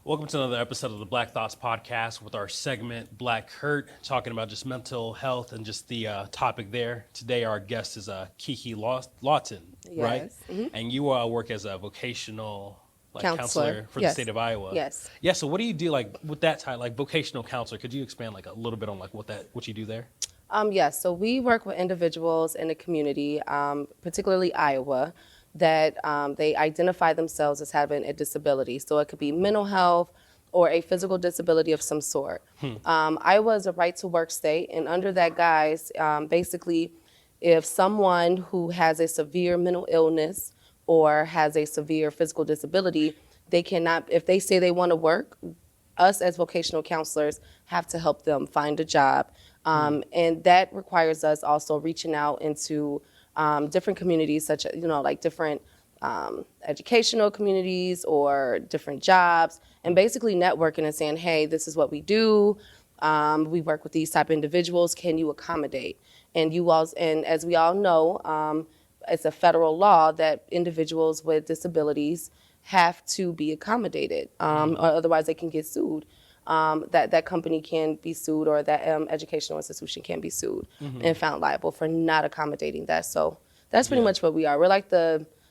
Welcome to another episode of the Black Thoughts Podcast with our segment Black Hurt, talking about just mental health and just the topic there. Today our guest is Kiki Lawton, right? Yes. Mm-hmm. And you work as a vocational counselor for the Yes. state of Iowa. Yes. Yeah, so what do you do with that title, vocational counselor? Could you expand a little bit on what you do there? Yes. So we work with individuals in the community, particularly Iowa, that they identify themselves as having a disability. So it could be mental health or a physical disability of some sort. Iowa is a right-to-work state, and under that guise, basically, if someone who has a severe mental illness or has a severe physical disability, they cannot, if they say they want to work, us as vocational counselors have to help them find a job. And that requires us also reaching out into different communities, such as, different educational communities or different jobs, and basically networking and saying, hey, this is what we do. We work with these type of individuals. Can you accommodate? And as we all know, it's a federal law that individuals with disabilities have to be accommodated, or otherwise they can get sued. That company can be sued, or that educational institution can be sued and found liable for not accommodating that. So that's pretty much what we are. We're like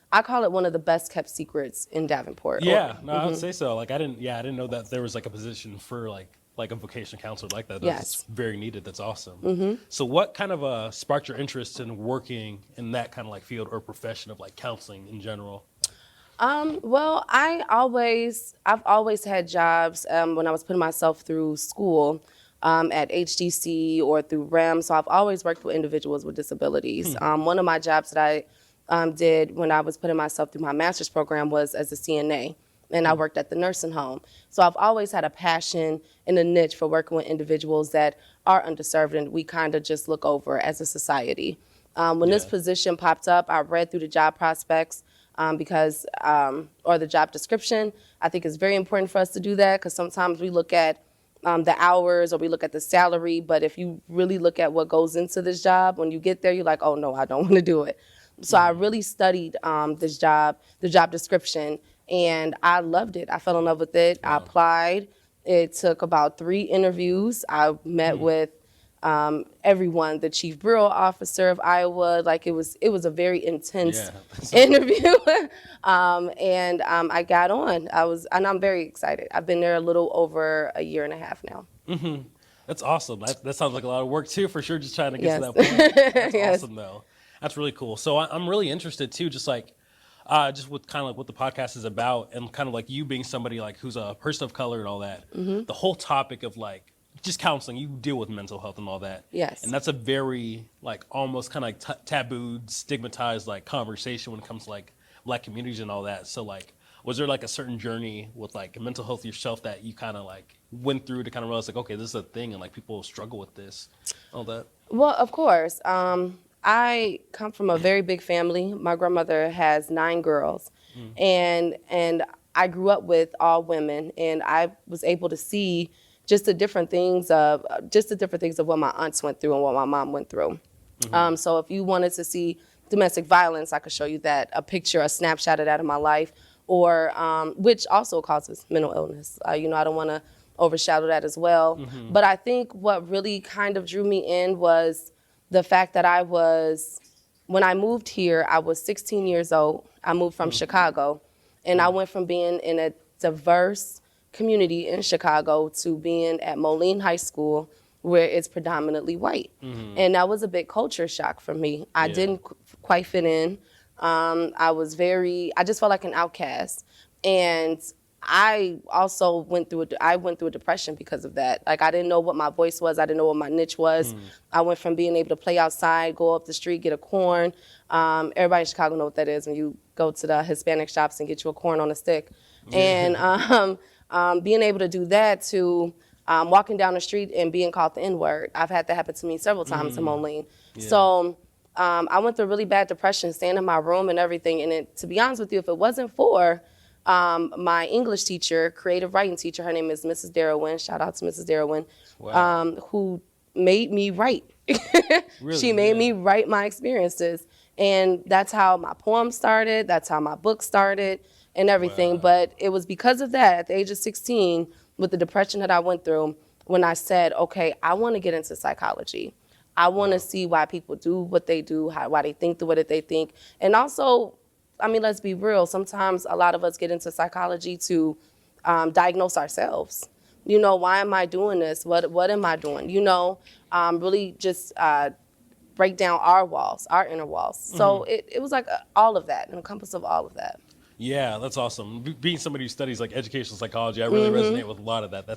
I call it one of the best kept secrets in Davenport. Yeah, I would say so. I didn't know that there was a position for a vocational counselor like that. That's very needed. That's awesome. So what kind of sparked your interest in working in that kind of field or profession of counseling in general? Well, I've always had jobs when I was putting myself through school at HDC or through REM. So I've always worked with individuals with disabilities. One of my jobs that I did when I was putting myself through my master's program was as a CNA, and I worked at the nursing home. So I've always had a passion and a niche for working with individuals that are underserved and we kind of just look over as a society. When this position popped up, I read through the job prospects. Or the job description. I think it's very important for us to do that because sometimes we look at the hours or we look at the salary, but if you really look at what goes into this job, when you get there, you're like, oh no, I don't want to do it. So I really studied the job description, and I loved it. I fell in love with it. I applied. It took about 3 interviews. I met with everyone, the chief bureau officer of Iowa. It was a very intense interview. And I got on. And I'm very excited. I've been there a little over a year and a half now. Mm-hmm. That's awesome. That sounds like a lot of work too, for sure. Just trying to get to that point. That's awesome though. That's really cool. So I'm really interested too, just with kind of what the podcast is about, and kind of you being somebody who's a person of color and all that. The whole topic of just counseling, you deal with mental health and all that. Yes. And that's a very almost kind of tabooed, stigmatized conversation when it comes to Black communities and all that. So was there a certain journey with mental health yourself that you kind of went through to kind of realize okay, this is a thing and people struggle with this, all that? Well, of course. I come from a very big family. My grandmother has 9 girls, and I grew up with all women, and I was able to see just the different things of what my aunts went through and what my mom went through. So if you wanted to see domestic violence, I could show you a picture, a snapshot of that in my life, or which also causes mental illness. I don't want to overshadow that as well. But I think what really kind of drew me in was the fact that when I moved here, I was 16 years old. I moved from Chicago, and I went from being in a diverse community in Chicago to being at Moline High School, where it's predominantly white. And that was a big culture shock for me. I didn't quite fit in. I just felt like an outcast. And I also went through a depression because of that. I didn't know what my voice was. I didn't know what my niche was. I went from being able to play outside, go up the street, get a corn. Everybody in Chicago know what that is when you go to the Hispanic shops and get you a corn on a stick. And being able to do that to walking down the street and being called the N-word. I've had that happen to me several times in Moline. So I went through a really bad depression, staying in my room and everything. And to be honest with you, if it wasn't for my English teacher, creative writing teacher, her name is Mrs. Darrowin, shout out to Mrs. Darrowin, who made me write. Really? She made me write my experiences. And that's how my poem started. That's how my book started and everything. Wow. But it was because of that, at the age of 16, with the depression that I went through, when I said, okay, I want to get into psychology. I want to see why people do what they do, why they think the way that they think. And also, I mean, let's be real. Sometimes a lot of us get into psychology to diagnose ourselves. You know, why am I doing this? What am I doing? You know, really just break down our walls, our inner walls. So it was like all of that, an encompass of all of that. Yeah, that's awesome. Being somebody who studies like educational psychology, I really resonate with a lot of that.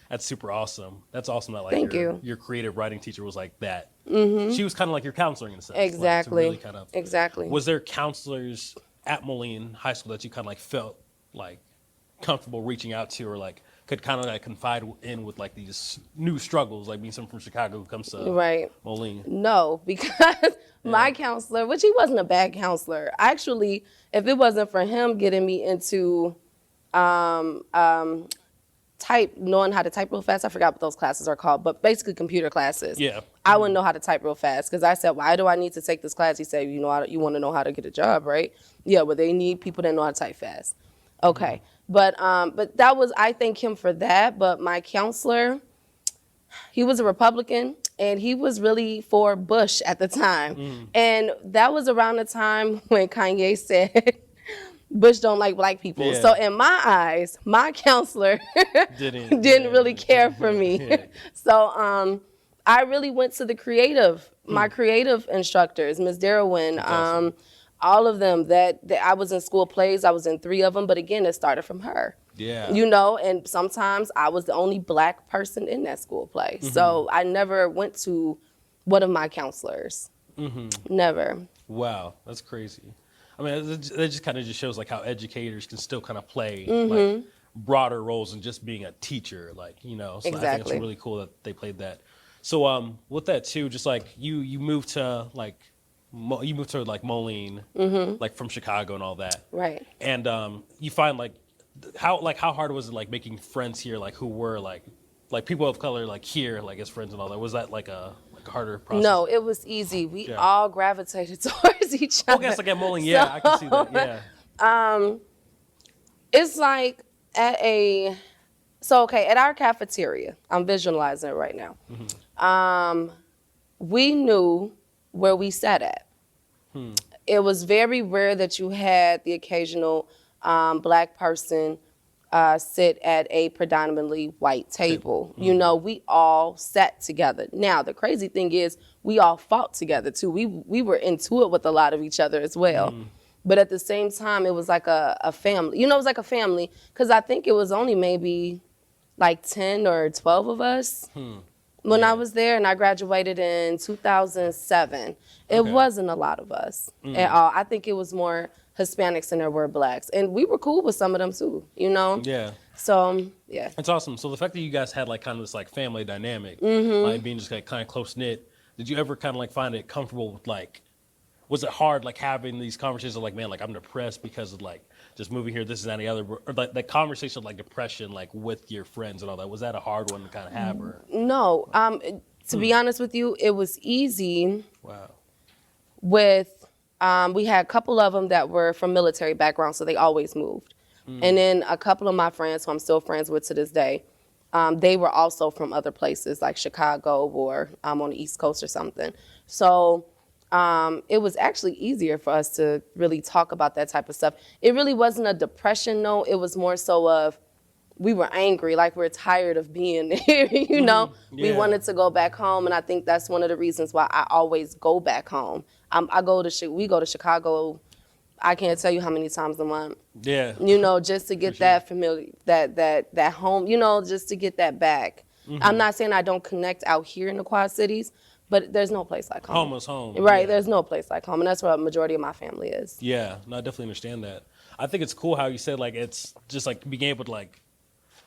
That's super awesome. That's awesome that like Thank you. your creative writing teacher was like that. She was kind of like your counselor in a sense. Exactly. Like, to really Exactly. Was there counselors at Moline High School that you kind of like felt like comfortable reaching out to, or like could kind of like confide in with like these new struggles, like being someone from Chicago who comes to Moline? No, because my counselor, which he wasn't a bad counselor, actually, if it wasn't for him getting me into knowing how to type real fast, I forgot what those classes are called, but basically computer classes. Yeah. I wouldn't know how to type real fast because I said, why do I need to take this class? He said, you want to know how to get a job, right? Yeah, well, they need people that know how to type fast. Okay. But that was, I thank him for that. But my counselor, he was a Republican, and he was really for Bush at the time. And that was around the time when Kanye said, Bush don't like black people. Yeah. So in my eyes, my counselor didn't really care for me. So I really went to the creative, my creative instructors, Ms. Darwin, all of them that I was in school plays. I was in 3 of them, but again, it started from her. Yeah. You know, and sometimes I was the only black person in that school play. So I never went to one of my counselors. Never. Wow, that's crazy. I mean, it just kind of just shows like how educators can still kind of play like broader roles than just being a teacher, like, you know. So I think it's really cool that they played that. So with that too, just like you moved to like Moline, like from Chicago and all that, Right. And you find like how hard was it like making friends here, like who were like people of color like here, like as friends and all that? Was that like a harder process? No, it was easy. We all gravitated towards each other. I guess like at Moline, yeah, I can see that. Yeah. It's like at our cafeteria, I'm visualizing it right now. We knew where we sat at. It was very rare that you had the occasional black person sit at a predominantly white table. You know, we all sat together. Now, the crazy thing is we all fought together too. We were into it with a lot of each other as well. But at the same time, it was like a family. You know, it was like a family because I think it was only maybe like 10 or 12 of us when I was there, and I graduated in 2007. It wasn't a lot of us at all. I think it was more Hispanics than there were blacks. And we were cool with some of them too, you know? Yeah. So, yeah. It's awesome. So the fact that you guys had like kind of this like family dynamic, like being just like kind of close knit, did you ever kind of like find it comfortable with like, was it hard like having these conversations of like, man, like I'm depressed because of like just moving here, this is any other, or like the conversation of like depression, like with your friends and all that? Was that a hard one to kind of have? Or No. To be honest with you, it was easy. Wow. With, we had a couple of them that were from military backgrounds, so they always moved. And then a couple of my friends, who I'm still friends with to this day, they were also from other places like Chicago or on the East Coast or something. So it was actually easier for us to really talk about that type of stuff. It really wasn't a depression, no. It was more so of we were angry, like we're tired of being here, you know? We wanted to go back home, and I think that's one of the reasons why I always go back home. We go to Chicago, I can't tell you how many times a month. Yeah. You know, just to get that familiar, that home, you know, just to get that back. I'm not saying I don't connect out here in the Quad Cities, but there's no place like home. Home is home. Right, Yeah. There's no place like home, and that's where a majority of my family is. Yeah, no, I definitely understand that. I think it's cool how you said like it's just like being able to like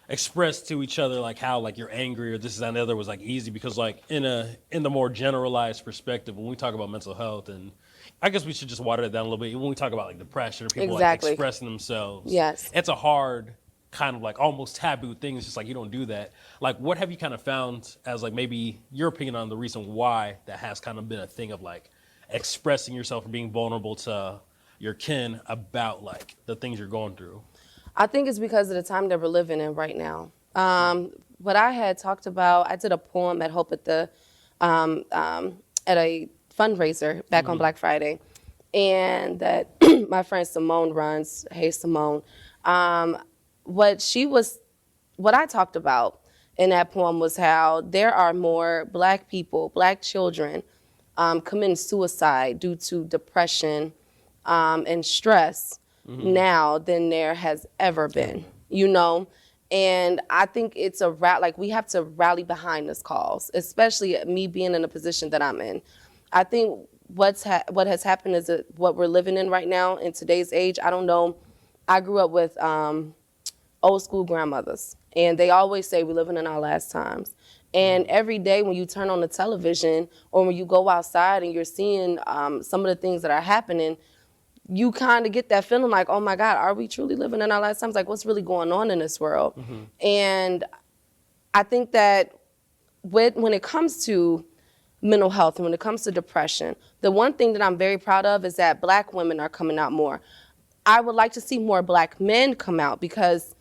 express to each other like how like you're angry or this is that and the other was like easy, because like in the more generalized perspective, when we talk about mental health, and I guess we should just water it down a little bit, when we talk about like depression or people like expressing themselves, it's a hard kind of like almost taboo thing. It's just like you don't do that. Like what have you kind of found as like maybe your opinion on the reason why that has kind of been a thing of like expressing yourself or being vulnerable to your kin about like the things you're going through? I think it's because of the time that we're living in right now. What I had talked about, I did a poem at Hope at a fundraiser back on Black Friday, and that my friend Simone runs. Hey, Simone. What I talked about in that poem was how there are more Black people, Black children, committing suicide due to depression and stress now than there has ever been, you know? And I think it's like we have to rally behind this cause, especially me being in a position that I'm in. I think what has happened is that what we're living in right now in today's age, I don't know, I grew up with old school grandmothers, and they always say we're living in our last times. And every day when you turn on the television or when you go outside and you're seeing some of the things that are happening, you kind of get that feeling like, oh my God, are we truly living in our last times? Like, what's really going on in this world? And I think that when it comes to mental health and when it comes to depression, the one thing that I'm very proud of is that Black women are coming out more. I would like to see more Black men come out, because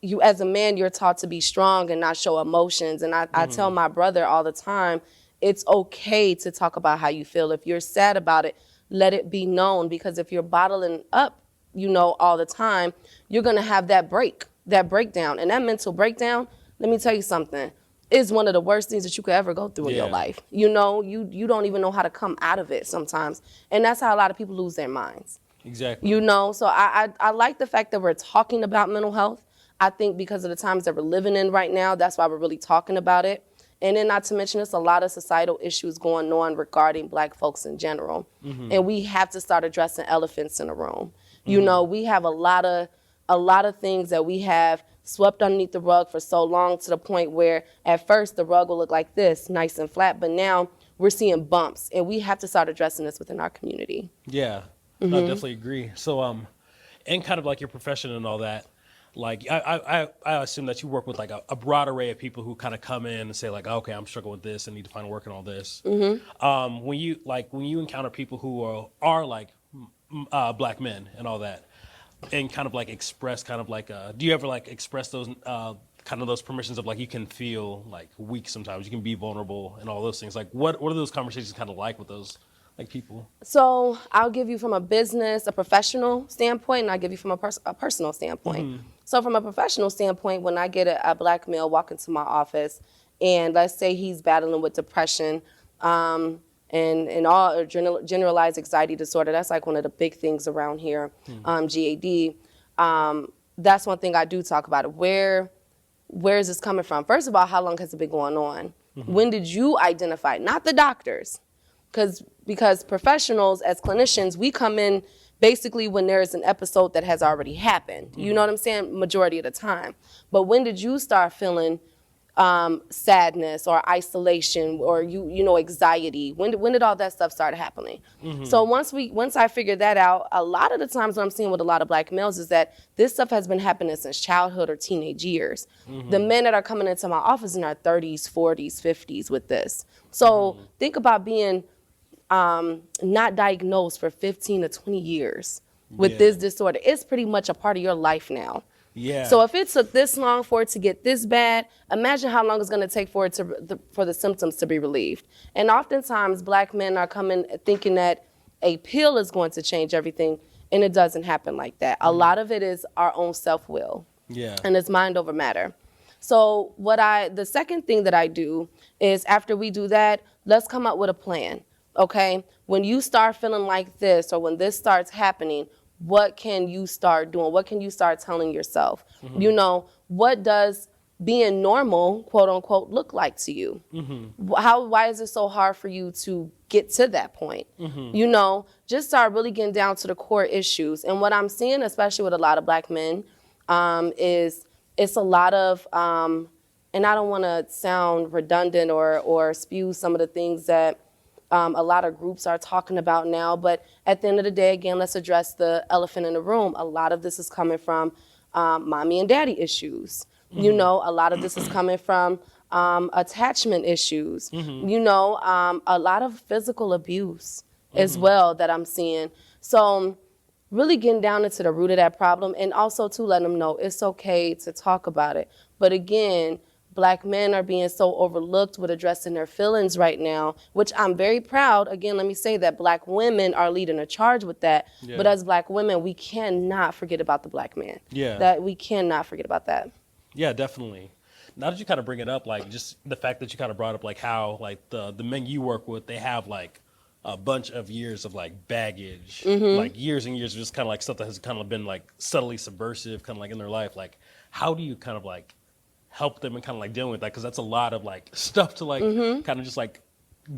you, as a man, you're taught to be strong and not show emotions. And I tell my brother all the time, it's okay to talk about how you feel. If you're sad about it, let it be known, because if you're bottling up, all the time, you're gonna have that breakdown. And that mental breakdown, let me tell you something, is one of the worst things that you could ever go through in your life. You don't even know how to come out of it sometimes. And that's how a lot of people lose their minds. Exactly. So I like the fact that we're talking about mental health. I think because of the times that we're living in right now, that's why we're really talking about it. And then not to mention, there's a lot of societal issues going on regarding Black folks in general. And we have to start addressing elephants in the room. We have a lot of things that we have swept underneath the rug for so long, to the point where at first the rug will look like this, nice and flat, but now we're seeing bumps, and we have to start addressing this within our community. Yeah, I definitely agree. So, and kind of like your profession and all that, like I assume that you work with like a broad array of people who kind of come in and say like, okay, I'm struggling with this and need to find work and all this. When you encounter people who are like Black men and all that, and kind of like express kind of like, do you ever like express those kind of those permissions of like, you can feel like weak sometimes, you can be vulnerable and all those things? Like what are those conversations kind of like with those like people? So I'll give you from a professional standpoint, and I'll give you from a personal standpoint. So from a professional standpoint, when I get a Black male walk into my office, and let's say he's battling with depression and all generalized anxiety disorder, that's like one of the big things around here, GAD. That's one thing I do talk about. Where is this coming from? First of all, how long has it been going on? When did you identify? Not the doctors. Because professionals, as clinicians, we come in basically when there is an episode that has already happened. You know what I'm saying? Majority of the time. But when did you start feeling sadness or isolation or anxiety? When did all that stuff start happening? So once I figured that out, a lot of the times what I'm seeing with a lot of Black males is that this stuff has been happening since childhood or teenage years. The men that are coming into my office in our 30s, 40s, 50s with this. So think about being not diagnosed for 15 to 20 years with this disorder. It's pretty much a part of your life now. So if it took this long for it to get this bad, imagine how long it's going to take for the symptoms to be relieved. And oftentimes Black men are coming thinking that a pill is going to change everything, and it doesn't happen like that. A lot of it is our own self-will. And it's mind over matter. So the second thing that I do is, after we do that, let's come up with a plan. Okay, when you start feeling like this, or when this starts happening, what can you start doing? What can you start telling yourself? What does being normal, quote unquote, look like to you? Why is it so hard for you to get to that point? Just start really getting down to the core issues. And what I'm seeing, especially with a lot of Black men, is it's a lot of, and I don't want to sound redundant or spew some of the things that a lot of groups are talking about now, but at the end of the day, again, let's address the elephant in the room. A lot of this is coming from mommy and daddy issues. A lot of this is coming from attachment issues, a lot of physical abuse as well that I'm seeing. So really getting down into the root of that problem, and also to let them know it's okay to talk about it. But again, Black men are being so overlooked with addressing their feelings right now, which I'm very proud. Again, let me say that Black women are leading a charge with that. Yeah. But as Black women, we cannot forget about the Black man. Yeah. That we cannot forget about that. Yeah, definitely. Now that you kind of bring it up, like just the fact that you kind of brought up like how like the men you work with, they have like a bunch of years of like baggage, like years and years of just kind of like stuff that has kind of been like subtly subversive, kind of like in their life. Like, how do you kind of like help them and kind of like dealing with that? Because that's a lot of like stuff to like kind of just like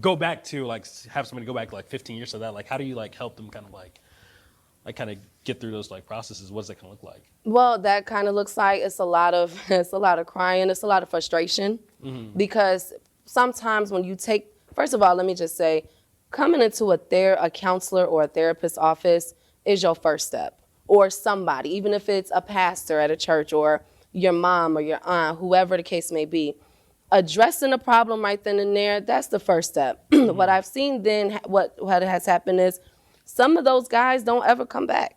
go back to, like have somebody go back like 15 years to that. Like, how do you like help them kind of like kind of get through those like processes? What does that kind of look like? Well, that kind of looks like it's a lot of crying, it's a lot of frustration, because sometimes when you take, first of all, let me just say, coming into a counselor or a therapist's office is your first step, or somebody, even if it's a pastor at a church or your mom or your aunt, whoever the case may be. Addressing a problem right then and there, that's the first step. What I've seen then, what has happened is some of those guys don't ever come back.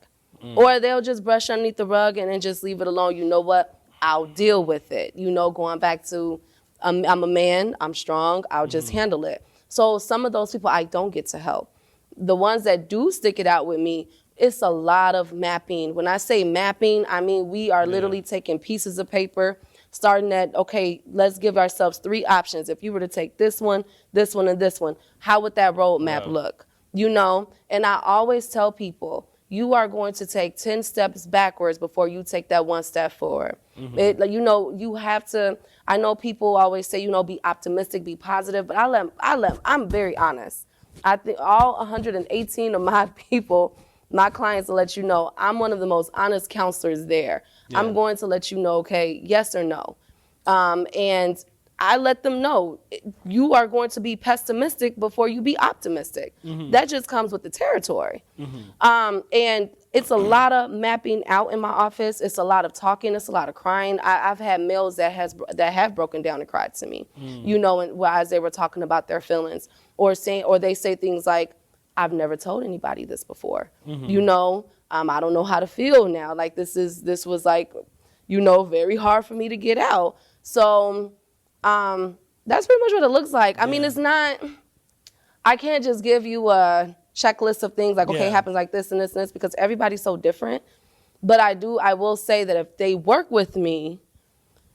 Or they'll just brush underneath the rug and then just leave it alone. You know what? I'll deal with it. Going back to, I'm a man, I'm strong, I'll just handle it. So some of those people I don't get to help. The ones that do stick it out with me, it's a lot of mapping. When I say mapping, I mean we are literally taking pieces of paper, starting at, okay, let's give ourselves 3 options. If you were to take this one, and this one, how would that roadmap look? And I always tell people, you are going to take 10 steps backwards before you take that 1 step forward. You have to, I know people always say, be optimistic, be positive, but I'm very honest. I think all 118 of my people, my clients, will let you know I'm one of the most honest counselors there. Yeah. I'm going to let you know, okay, yes or no. And I let them know you are going to be pessimistic before you be optimistic. That just comes with the territory. And it's a lot of mapping out in my office. It's a lot of talking. It's a lot of crying. I've had males that have broken down and cried to me, as they were talking about their feelings, or they say things like, I've never told anybody this before. I don't know how to feel now. Like this was like, very hard for me to get out. So that's pretty much what it looks like. I mean, it's not, I can't just give you a checklist of things like, okay, it happens like this and this and this, because everybody's so different. But I will say that if they work with me,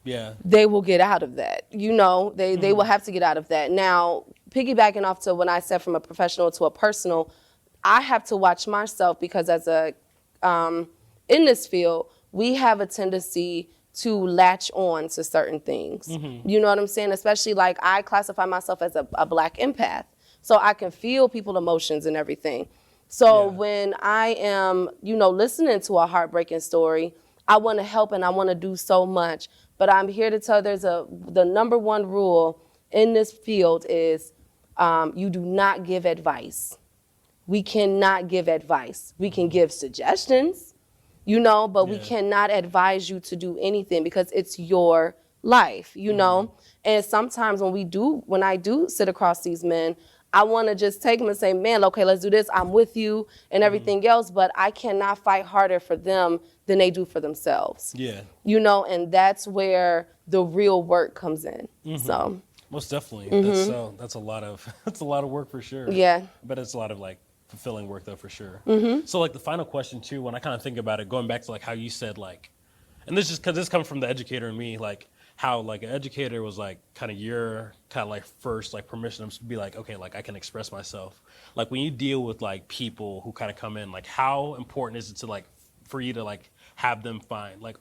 they will get out of that. They will have to get out of that. Now, piggybacking off to when I said from a professional to a personal, I have to watch myself, because as in this field, we have a tendency to latch on to certain things. You know what I'm saying? Especially like I classify myself as a Black empath. So I can feel people's emotions and everything. So when I am, listening to a heartbreaking story, I want to help and I want to do so much. But I'm here to tell the number one rule in this field is you do not give advice. We cannot give advice. We can give suggestions, but we cannot advise you to do anything, because it's your life, And sometimes when I do sit across these men, I want to just take them and say, man, okay, let's do this. I'm with you and everything else, but I cannot fight harder for them than they do for themselves. Yeah. And that's where the real work comes in. So most definitely. That's a lot of work for sure. Yeah. But it's a lot of like fulfilling work though, for sure. So like the final question too, when I kind of think about it, going back to like how you said like, and this is because this comes from the educator in me, like how like an educator was like kind of your kind of like first like permission to be like, okay, like I can express myself. Like when you deal with like people who kind of come in, like how important is it to like for you to like have them find like,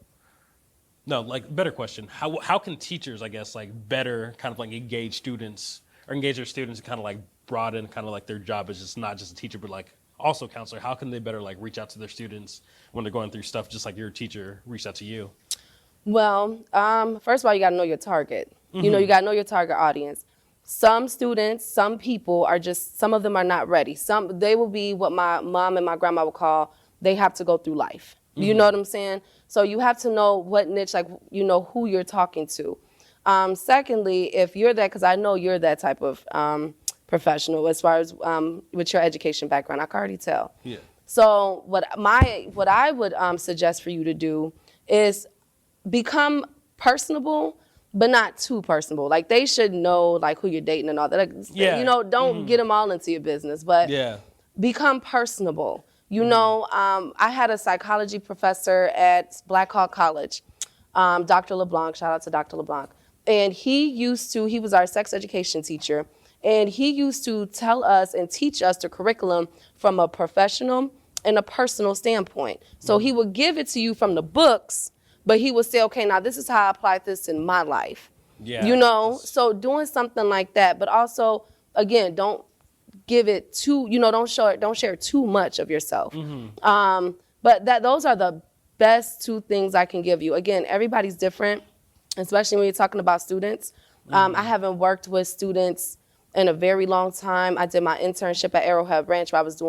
no, like better question, how can teachers, I guess, like better kind of like engage their students and kind of like broaden kind of like their job as just not just a teacher but like also counselor? How can they better like reach out to their students when they're going through stuff just like your teacher reached out to you? Well, first of all, you got to know your target. You got to know your target audience. Some students, some people some of them are not ready. They will be what my mom and my grandma would call, they have to go through life. You know what I'm saying? So you have to know what niche, like, who you're talking to. Secondly, if you're that, because I know you're that type of professional as far as with your education background, I can already tell. Yeah. So what I would suggest for you to do is become personable, but not too personable. Like, they should know like who you're dating and all that. Like, Yeah. you know, don't get them all into your business, but become personable. You know, I had a psychology professor at Black Hawk College, Dr. LeBlanc. Shout out to Dr. LeBlanc. And he was our sex education teacher, and he used to tell us and teach us the curriculum from a professional and a personal standpoint. So he would give it to you from the books, but he would say, okay, now this is how I apply this in my life. Yeah. You know, so doing something like that, but also, again, don't give it too, you know, don't share too much of yourself. But those are the best two things I can give you. Again, everybody's different, especially when you're talking about students. I haven't worked with students in a very long time. I did my internship at Arrowhead Ranch where I was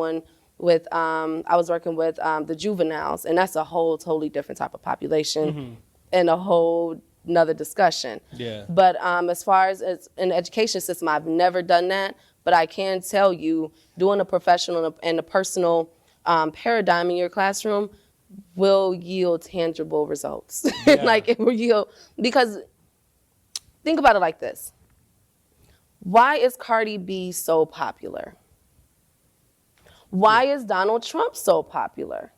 working with the juveniles, and that's a whole totally different type of population and a whole another discussion. Yeah. But as far as in the education system, I've never done that, but I can tell you doing a professional and a personal paradigm in your classroom will yield tangible results. Yeah. Like, it will yield, because think about it like this. Why is Cardi B so popular? Why is Donald Trump so popular?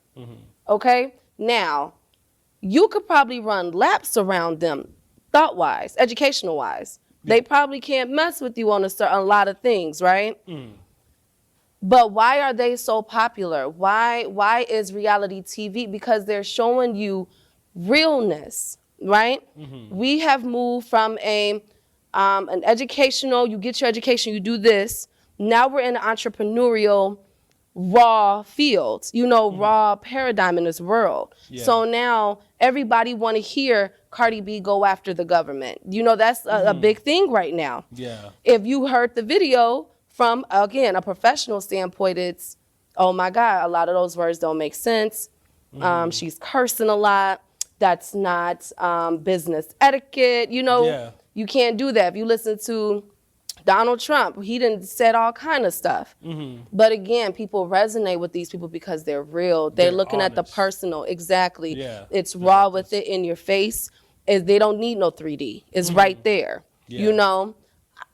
Okay? Now, you could probably run laps around them, thought-wise, educational-wise. They probably can't mess with you on a lot of things, right? But why are they so popular? Why is reality TV? Because they're showing you realness, right? We have moved from an educational, you get your education, you do this. Now we're in an entrepreneurial, raw field, raw paradigm in this world. Yeah. So now everybody want to hear Cardi B go after the government. That's a big thing right now. Yeah. If you heard the video from, again, a professional standpoint, it's, oh my God, a lot of those words don't make sense. She's cursing a lot. That's not business etiquette. You can't do that. If you listen to Donald Trump, he done said all kind of stuff. But again, people resonate with these people because they're real. They're looking honest at the personal. Exactly. Yeah. It's raw with it in your face. They don't need no 3D. It's right there. Yeah.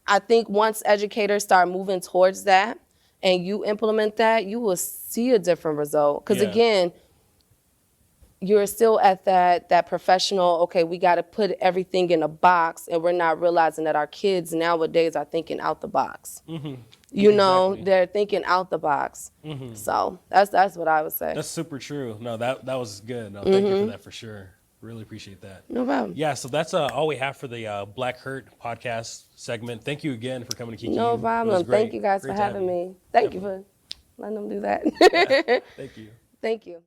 I think once educators start moving towards that and you implement that, you will see a different result. Because again, you're still at that professional, okay, we got to put everything in a box, and we're not realizing that our kids nowadays are thinking out the box. Exactly. They're thinking out the box. So that's what I would say. That's super true. No, that was good. No, thank you for that for sure. Really appreciate that. No problem. Yeah, so that's all we have for the Black Hurt podcast segment. Thank you again for coming to Kiki. No problem. Thank you guys for having me. Thank you for letting them do that. Thank you. Thank you.